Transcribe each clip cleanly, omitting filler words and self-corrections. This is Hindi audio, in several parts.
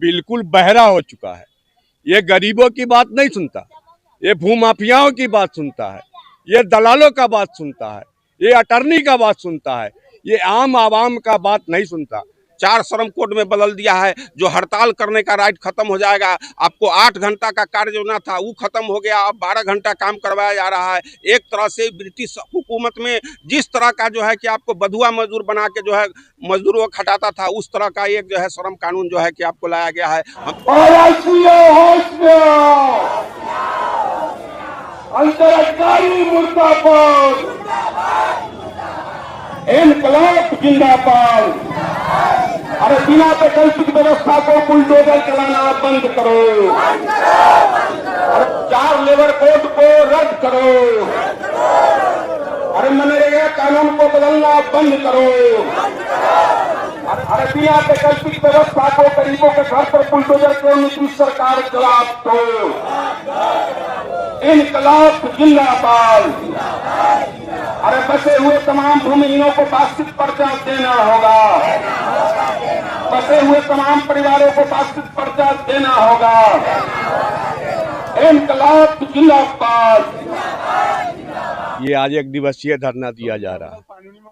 बिल्कुल बहरा हो चुका है। ये गरीबों की बात नहीं सुनता, ये भूमाफियाओं की बात सुनता है, ये दलालों का बात सुनता है, ये अटर्नी का बात सुनता है, ये आम आवाम का बात नहीं सुनता। 4 श्रम कोड में बदल दिया है, जो हड़ताल करने का राइट खत्म हो जाएगा। आपको 8 घंटा का कार्य जो ना था वो खत्म हो गया, अब 12 घंटा काम करवाया जा रहा है। एक तरह से ब्रिटिश हुकूमत में जिस तरह का जो है कि आपको बधुआ मजदूर बना के जो है मजदूरों को खटाता था, उस तरह का एक जो है श्रम कानून जो है कि आपको लाया गया है। अंतराधिकारी मुर्दाबाद, इनकलाब जिंदाबाद। अरे बिना वैकल्पिक व्यवस्था को बुलडोजर चलाना बंद करो। अरे 4 लेबर कोड को रद्द करो। अरे मनरेगा कानून को बदलना बंद करो। अरे बिना वैकल्पिक व्यवस्था को गरीबों के घर पर बुलडोजर को नीतीश सरकार जवाब दो। इनकलाब जिंदाबाद। अरे बसे हुए तमाम भूमिहीनों को वार्षिक पर्चा देना होगा। बसे हुए तमाम परिवारों को वार्षिक पर्चा देना होगा। इनकलाब जिंदाबाद। ये आज एक दिवसीय धरना दिया जा रहा है।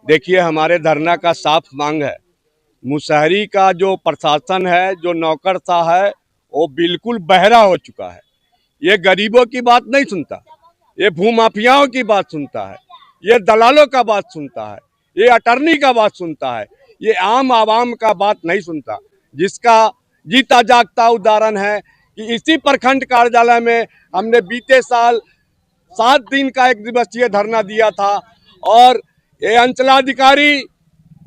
देखिए, हमारे धरना का साफ मांग है, मुशहरी का जो प्रशासन है, जो नौकरशाह है, वो बिल्कुल बहरा हो चुका है। ये गरीबों की बात नहीं सुनता, ये भूमाफियाओं की बात सुनता है, ये दलालों का बात सुनता है, ये अटर्नी का बात सुनता है, ये आम आवाम का बात नहीं सुनता। जिसका जीता जागता उदाहरण है कि इसी प्रखंड कार्यालय में हमने बीते साल 7 दिन का एक दिवसीय धरना दिया था और ये अंचलाधिकारी,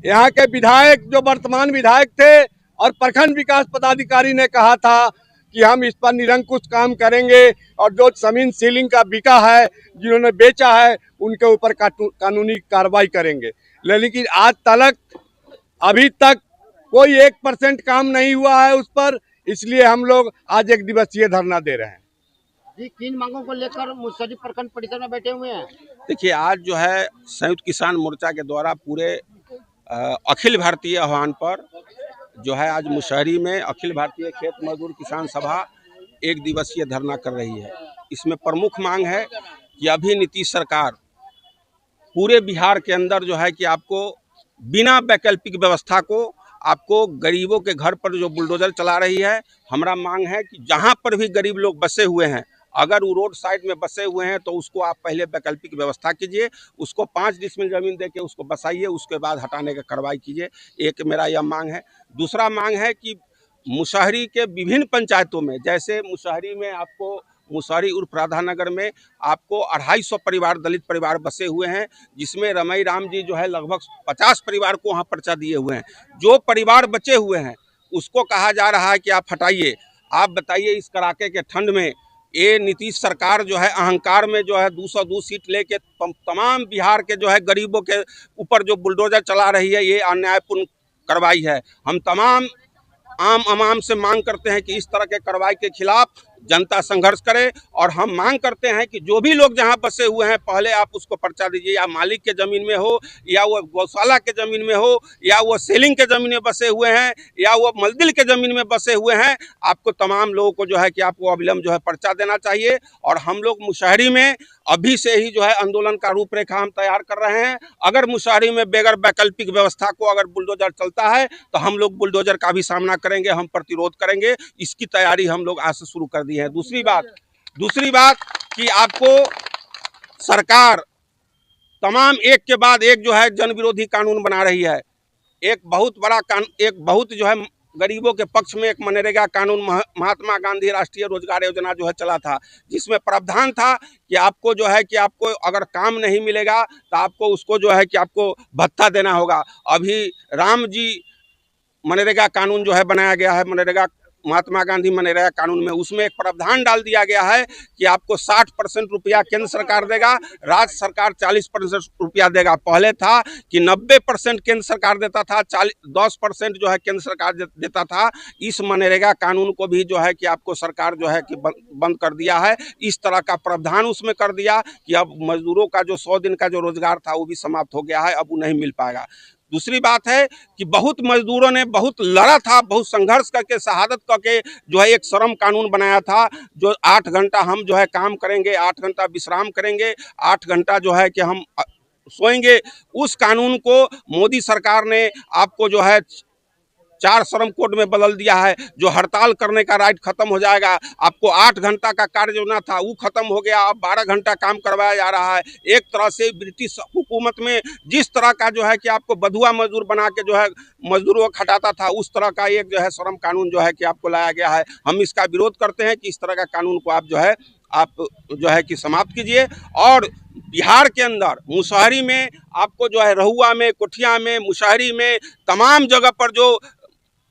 यहाँ के विधायक जो वर्तमान विधायक थे और प्रखंड विकास पदाधिकारी ने कहा था कि हम इस पर निरंकुश काम करेंगे और जो जमीन सीलिंग का बिका है, जिन्होंने बेचा है, उनके ऊपर कानूनी कार्रवाई करेंगे। लेकिन आज तक अभी तक कोई 1% काम नहीं हुआ है उस पर, इसलिए हम लोग आज एक दिवसीय धरना दे रहे हैं। जी, किन मांगों को लेकर मुशहरी प्रखंड परिसर में बैठे हुए हैं? देखिए, आज जो है संयुक्त किसान मोर्चा के द्वारा पूरे अखिल भारतीय आह्वान पर जो है आज मुशहरी में अखिल भारतीय खेत मजदूर किसान सभा एक दिवसीय धरना कर रही है। इसमें प्रमुख मांग है कि अभी नीतीश सरकार पूरे बिहार के अंदर जो है कि आपको बिना वैकल्पिक व्यवस्था को आपको गरीबों के घर पर जो बुलडोजर चला रही है। हमारा मांग है कि जहां पर भी गरीब लोग बसे हुए हैं, अगर वो रोड साइड में बसे हुए हैं तो उसको आप पहले वैकल्पिक व्यवस्था कीजिए, उसको 5 डिसमिल जमीन देके उसको बसाइए, उसके बाद हटाने का कार्रवाई कीजिए। एक मेरा यह मांग है। दूसरा मांग है कि मुशहरी के विभिन्न पंचायतों में, जैसे मुशहरी में आपको मुशहरी उर्फ राधानगर में आपको 250 परिवार दलित परिवार बसे हुए हैं, जिसमें रमई राम जी जो है लगभग 50 परिवार को वहाँ पर्चा दिए हुए हैं। जो परिवार बचे हुए हैं उसको कहा जा रहा है कि आप हटाइए। आप बताइए, इस कड़ाके के ठंड में ये नीतीश सरकार जो है अहंकार में जो है 202 सीट लेके तमाम बिहार के जो है गरीबों के ऊपर जो बुलडोजर चला रही है, ये अन्यायपूर्ण कार्रवाई है। हम तमाम आम आवाम से मांग करते हैं कि इस तरह के कार्रवाई के खिलाफ जनता संघर्ष करे, और हम मांग करते हैं कि जो भी लोग जहां बसे हुए हैं पहले आप उसको पर्चा दीजिए, या मालिक के ज़मीन में हो, या वो गौशाला के ज़मीन में हो, या वो सेलिंग के ज़मीन में बसे हुए हैं, या वो मलदिल के ज़मीन में बसे हुए हैं। आपको तमाम लोगों को जो है कि आपको अविलंब जो है पर्चा देना चाहिए। और हम लोग मुशहरी में अभी से ही जो है आंदोलन का रूपरेखा हम तैयार कर रहे हैं। अगर मुशहरी में बगैर वैकल्पिक व्यवस्था को अगर बुलडोजर चलता है तो हम लोग बुलडोजर का भी सामना करेंगे, हम प्रतिरोध करेंगे। इसकी तैयारी हम लोग आज से शुरू कर दी है। दूसरी बात कि आपको सरकार तमाम एक के बाद एक जो है जन विरोधी कानून बना रही है। एक बहुत जो है गरीबों के पक्ष में एक मनरेगा कानून महात्मा गांधी राष्ट्रीय रोजगार योजना जो है चला था, जिसमें प्रावधान था कि आपको जो है कि आपको अगर काम नहीं मिलेगा तो आपको उसको जो है कि आपको भत्ता देना होगा। अभी राम जी मनरेगा कानून जो है बनाया गया है, मनरेगा महात्मा गांधी मनरेगा कानून में, उसमें एक प्रावधान डाल दिया गया है कि आपको 60% रुपया केंद्र सरकार देगा, राज्य सरकार 40% रुपया देगा। पहले था कि 90% केंद्र सरकार देता था, 10% जो है केंद्र सरकार देता था। इस मनरेगा कानून को भी जो है कि आपको सरकार जो है कि बंद कर दिया है। इस तरह का प्रावधान उसमें कर दिया कि अब मजदूरों का जो 100 दिन का जो रोजगार था वो भी समाप्त हो गया है, अब वो नहीं मिल पाएगा। दूसरी बात है कि बहुत मजदूरों ने बहुत लड़ा था, बहुत संघर्ष करके शहादत करके जो है एक श्रम कानून बनाया था, जो 8 घंटा हम जो है काम करेंगे, 8 घंटा विश्राम करेंगे, 8 घंटा जो है कि हम सोएंगे। उस कानून को मोदी सरकार ने आपको जो है 4 श्रम कोड में बदल दिया है, जो हड़ताल करने का राइट खत्म हो जाएगा। आपको 8 घंटा का कार्य जो ना था वो खत्म हो गया, अब 12 घंटा काम करवाया जा रहा है। एक तरह से ब्रिटिश हुकूमत में जिस तरह का जो है कि आपको बधुआ मजदूर बना के जो है मजदूरों को खटाता था, उस तरह का एक जो है श्रम कानून जो है कि आपको लाया गया है। हम इसका विरोध करते हैं कि इस तरह का कानून को आप जो है कि समाप्त कीजिए। और बिहार के अंदर मुशहरी में आपको जो है रहुआ में, कोठिया में, मुशहरी में तमाम जगह पर जो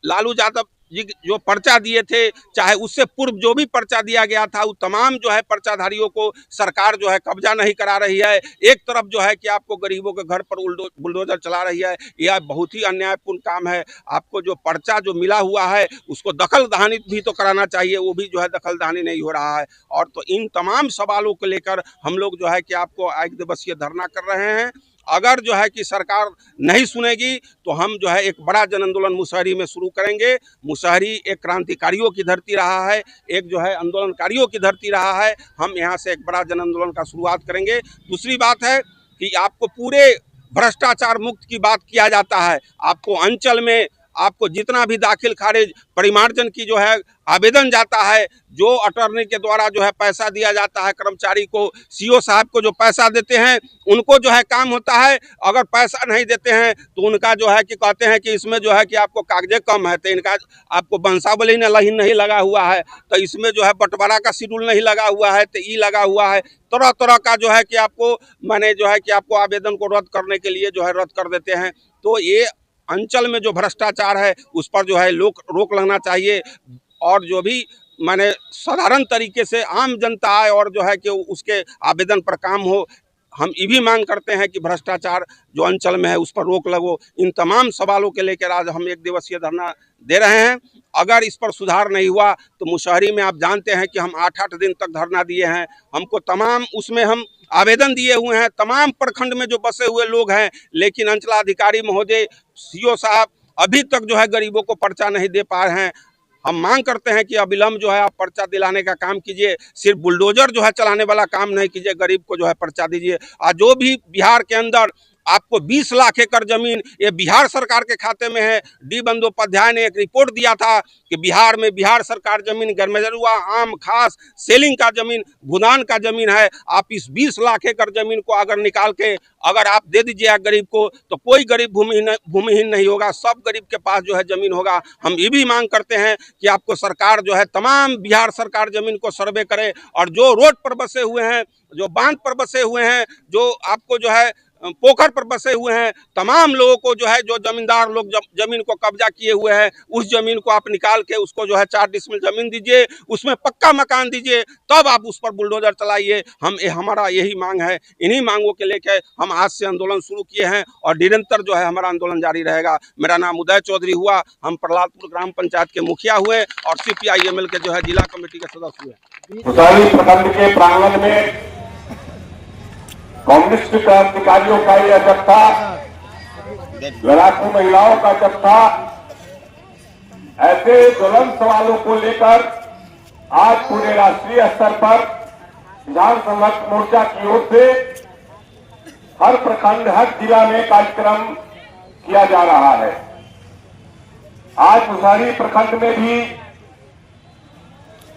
लालू यादव जी जो पर्चा दिए थे, चाहे उससे पूर्व जो भी पर्चा दिया गया था, वो तमाम जो है पर्चाधारियों को सरकार जो है कब्जा नहीं करा रही है। एक तरफ जो है कि आपको गरीबों के घर पर बुलडोजर चला रही है। यह बहुत ही अन्यायपूर्ण काम है। आपको जो पर्चा जो मिला हुआ है उसको दखल दहानी भी तो कराना चाहिए, वो भी जो है दखल दहानी नहीं हो रहा है। और तो इन तमाम सवालों को लेकर हम लोग जो है कि आपको 1 दिवसीय धरना कर रहे हैं। अगर जो है कि सरकार नहीं सुनेगी तो हम जो है एक बड़ा जन आंदोलन मुशहरी में शुरू करेंगे। मुशहरी एक क्रांतिकारियों की धरती रहा है, एक जो है आंदोलनकारियों की धरती रहा है। हम यहाँ से एक बड़ा जन आंदोलन का शुरुआत करेंगे। दूसरी बात है कि आपको पूरे भ्रष्टाचार मुक्त की बात किया जाता है। आपको अंचल में आपको जितना भी दाखिल खारिज परिमार्जन की जो है आवेदन जाता है, जो अटॉर्नी के द्वारा जो है पैसा दिया जाता है कर्मचारी को, सीओ साहब को जो पैसा देते हैं उनको जो है काम होता है। अगर पैसा नहीं देते हैं तो उनका जो है कि कहते हैं कि इसमें जो है कि आपको कागजे कम है, तो इनका आपको वंशावली नहीं लगा हुआ है, तो इसमें जो है बंटवारा का शेड्यूल नहीं लगा हुआ है, तो ई लगा हुआ है। तरह तरह का जो है कि आपको मैंने जो है कि आपको आवेदन को रद्द करने के लिए जो है रद्द कर देते हैं। तो ये अंचल में जो भ्रष्टाचार है उस पर जो है रोक लगना चाहिए। और जो भी माने साधारण तरीके से आम जनता आए और जो है कि उसके आवेदन पर काम हो। हम ये भी मांग करते हैं कि भ्रष्टाचार जो अंचल में है उस पर रोक लगो। इन तमाम सवालों के लेकर आज हम 1 दिवसीय धरना दे रहे हैं। अगर इस पर सुधार नहीं हुआ तो मुशहरी में आप जानते हैं कि हम 8-8 दिन तक धरना दिए हैं। हमको तमाम उसमें हम आवेदन दिए हुए हैं, तमाम प्रखंड में जो बसे हुए लोग हैं, लेकिन अंचलाधिकारी महोदय, सीओ साहब अभी तक जो है गरीबों को पर्चा नहीं दे पा रहे हैं। हम मांग करते हैं कि अविलंब जो है आप पर्चा दिलाने का काम कीजिए, सिर्फ बुलडोजर जो है चलाने वाला काम नहीं कीजिए, गरीब को जो है पर्चा दीजिए। आज जो भी बिहार के अंदर आपको 20 लाख एकड़ जमीन ये बिहार सरकार के खाते में है। डी बंदोपाध्याय ने एक रिपोर्ट दिया था कि बिहार में बिहार सरकार जमीन गरमेजरुआ, आम खास, सेलिंग का जमीन, भूदान का जमीन है। आप इस 20 लाख एकड़ जमीन को अगर निकाल के अगर आप दे दीजिए गरीब को, तो कोई गरीब भूमिहीन नहीं होगा, सब गरीब के पास जो है जमीन होगा। हम ये भी मांग करते हैं कि आपको सरकार जो है तमाम बिहार सरकार जमीन को सर्वे करे, और जो रोड पर बसे हुए हैं, जो बांध पर बसे हुए हैं, जो आपको जो है पोखर पर बसे हुए हैं, तमाम लोगों को जो है जो जमींदार लोग जमीन को कब्जा किए हुए हैं, उस जमीन को आप निकाल के उसको जो है 4 डिसमिल जमीन दीजिए, उसमें पक्का मकान दीजिए, तब आप उस पर बुलडोजर चलाइए। हमारा यही मांग है। इन्हीं मांगों के लेकर हम आज से आंदोलन शुरू किए हैं और निरंतर जो है हमारा आंदोलन जारी रहेगा। मेरा नाम उदय चौधरी हुआ, हम प्रहलादपुर ग्राम पंचायत के मुखिया हुए और CPI-ML के जो है जिला कमेटी के सदस्य हुए। मुशहरी प्रखंड के प्रांगण में कम्युनिस्ट क्रांतिकारियों का यह जत्था, लड़ाकू महिलाओं का जत्था, ऐसे ज्वलंत सवालों को लेकर आज पूरे राष्ट्रीय स्तर पर किसान संघर्ष मोर्चा की ओर से हर प्रखंड, हर जिला में कार्यक्रम किया जा रहा है। आज मुशहरी प्रखंड में भी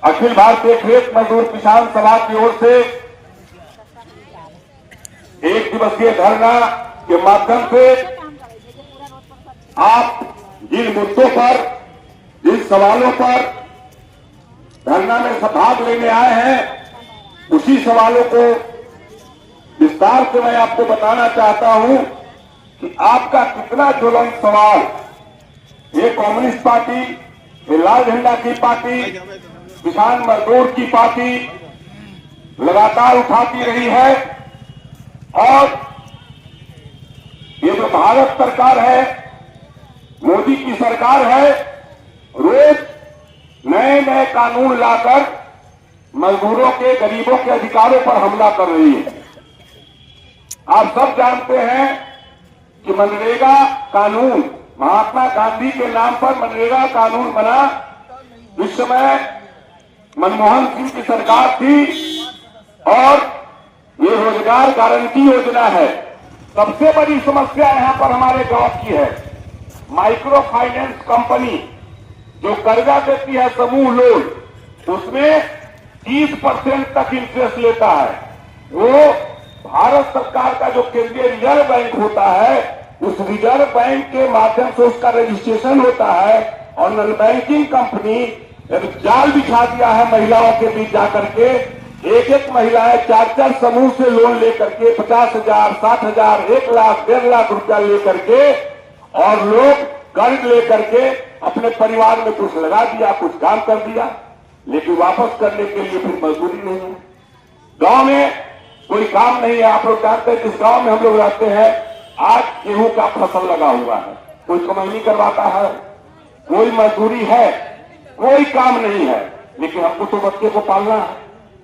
अखिल भारतीय खेत मजदूर किसान सभा की ओर से 1 दिवसीय धरना के माध्यम से आप जिन मुद्दों पर, जिन सवालों पर धरना में भाग लेने आए हैं, उसी सवालों को विस्तार से मैं आपको बताना चाहता हूं कि आपका कितना ज्वलंत सवाल ये कम्युनिस्ट पार्टी, ये लाल झंडा की पार्टी, किसान मजदूर की पार्टी लगातार उठाती रही है। और ये जो भारत सरकार है, मोदी की सरकार है, रोज नए नए कानून लाकर मजदूरों के, गरीबों के अधिकारों पर हमला कर रही है। आप सब जानते हैं कि मनरेगा कानून, महात्मा गांधी के नाम पर मनरेगा कानून बना। इस समय मनमोहन सिंह की सरकार थी और ये रोजगार गारंटी योजना है। सबसे बड़ी समस्या यहाँ पर हमारे गांव की है, माइक्रो फाइनेंस कंपनी जो कर्जा देती है समूह लोन, उसमें 30% तक इंटरेस्ट लेता है। वो भारत सरकार का जो केंद्रीय रिजर्व बैंक होता है, उस रिजर्व बैंक के माध्यम से उसका रजिस्ट्रेशन होता है और नॉन बैंकिंग कंपनी जाल बिछा दिया है महिलाओं के बीच जाकर के। एक एक महिलाएं 4-4 समूह से लोन लेकर के 50,000, 60,000, 1 लाख, 1.5 लाख रुपया लेकर के और लोग कर्ज लेकर के अपने परिवार में कुछ लगा दिया, कुछ काम कर दिया, लेकिन वापस करने के लिए फिर मजदूरी नहीं है। गांव में कोई काम नहीं है। आप लोग जानते हैं जिस गांव में हम लोग रहते हैं, आज गेहूं का फसल लगा हुआ है, कोई कमाई नहीं करवाता है, कोई मजदूरी है, कोई काम नहीं है। लेकिन हमको तो बच्चे को पालना है,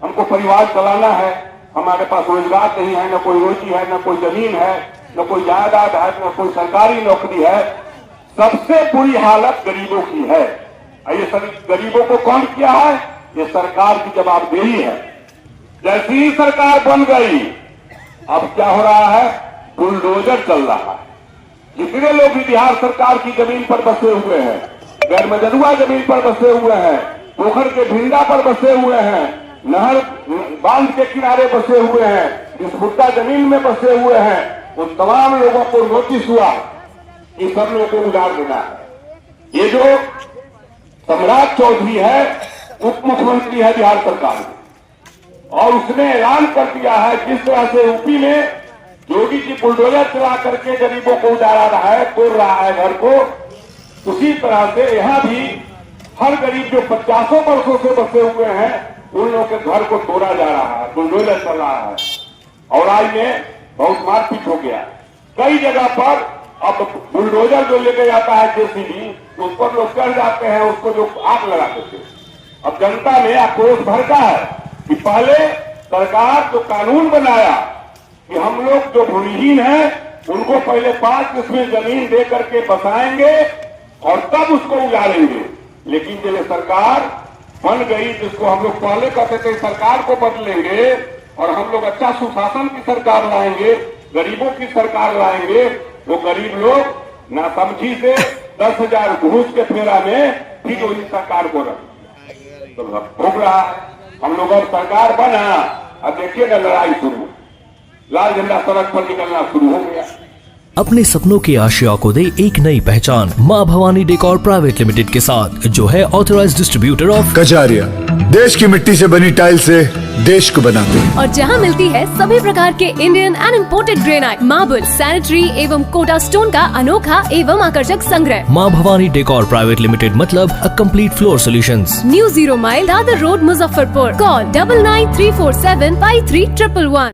हमको परिवार चलाना है, हमारे पास रोजगार नहीं है, न कोई रोजी है, न कोई जमीन है, न कोई जायदाद है, न कोई सरकारी नौकरी है। सबसे बुरी हालत गरीबों की है। ये सभी गरीबों को कौन किया है? ये सरकार की जवाबदेही है। जैसी ही सरकार बन गई, अब क्या हो रहा है? बुलडोजर चल रहा है। जितने लोग भी बिहार सरकार की जमीन पर बसे हुए हैं, गैर मजरूआ जमीन पर बसे हुए हैं, पोखर के भिंडा पर बसे हुए हैं, नहर बांध के किनारे बसे हुए हैं, जिस भुट्टा जमीन में बसे हुए हैं, उन तमाम लोगों को नोटिस हुआ कि सब लोगों को उजाड़ देना है। ये जो सम्राट चौधरी है, उप मुख्यमंत्री है बिहार सरकार में, और उसने ऐलान कर दिया है जिस तरह से यूपी में योगी जी बुलडोजर चला करके गरीबों को उजाड़ा रहा है, तोड़ रहा है घर को, उसी तरह से यहाँ भी हर गरीब जो 50 वर्षों से बसे हुए हैं, उन लोगों के घर को तोड़ा जा रहा है, बुलडोजर चल रहा है। और आज में बहुत मारपीट हो गया कई जगह पर। अब बुलडोजर जो लेके जाता है जेसीबी, उस पर लोग चढ़ जाते हैं, उसको जो आग लगा देते हैं। अब जनता में आक्रोश भड़का है कि पहले सरकार जो कानून बनाया कि हम लोग जो भूमिहीन हैं उनको पहले 5 किस्में जमीन दे करके बसाएंगे और तब उसको उजाड़ेंगे। लेकिन जब सरकार बन गई, जिसको हम लोग पहले कहते थे सरकार को बदलेंगे और हम लोग अच्छा सुशासन की सरकार लाएंगे, गरीबों की सरकार लाएंगे, वो गरीब लोग नासमझी से 10,000 घूस के फेरा में फिर वही सरकार को रख तो भोग रहा है। हम लोग अब सरकार बना, अब देखिए ना लड़ाई शुरू, लाल झंडा सड़क पर निकलना शुरू हो गया। अपने सपनों की आशिया को दे एक नई पहचान माँ भवानी डेकोर प्राइवेट लिमिटेड के साथ, जो है ऑथराइज्ड डिस्ट्रीब्यूटर ऑफ कजारिया। देश की मिट्टी से बनी टाइल से देश को बनाते हैं, और जहां मिलती है सभी प्रकार के Indian and imported granite, marble, sanitary एवं कोटा स्टोन का अनोखा एवं आकर्षक संग्रह। माँ भवानी डेकोर प्राइवेट लिमिटेड मतलब a complete floor solutions. New 0 mile Dadar road, Muzaffarpur. Call 9934753111।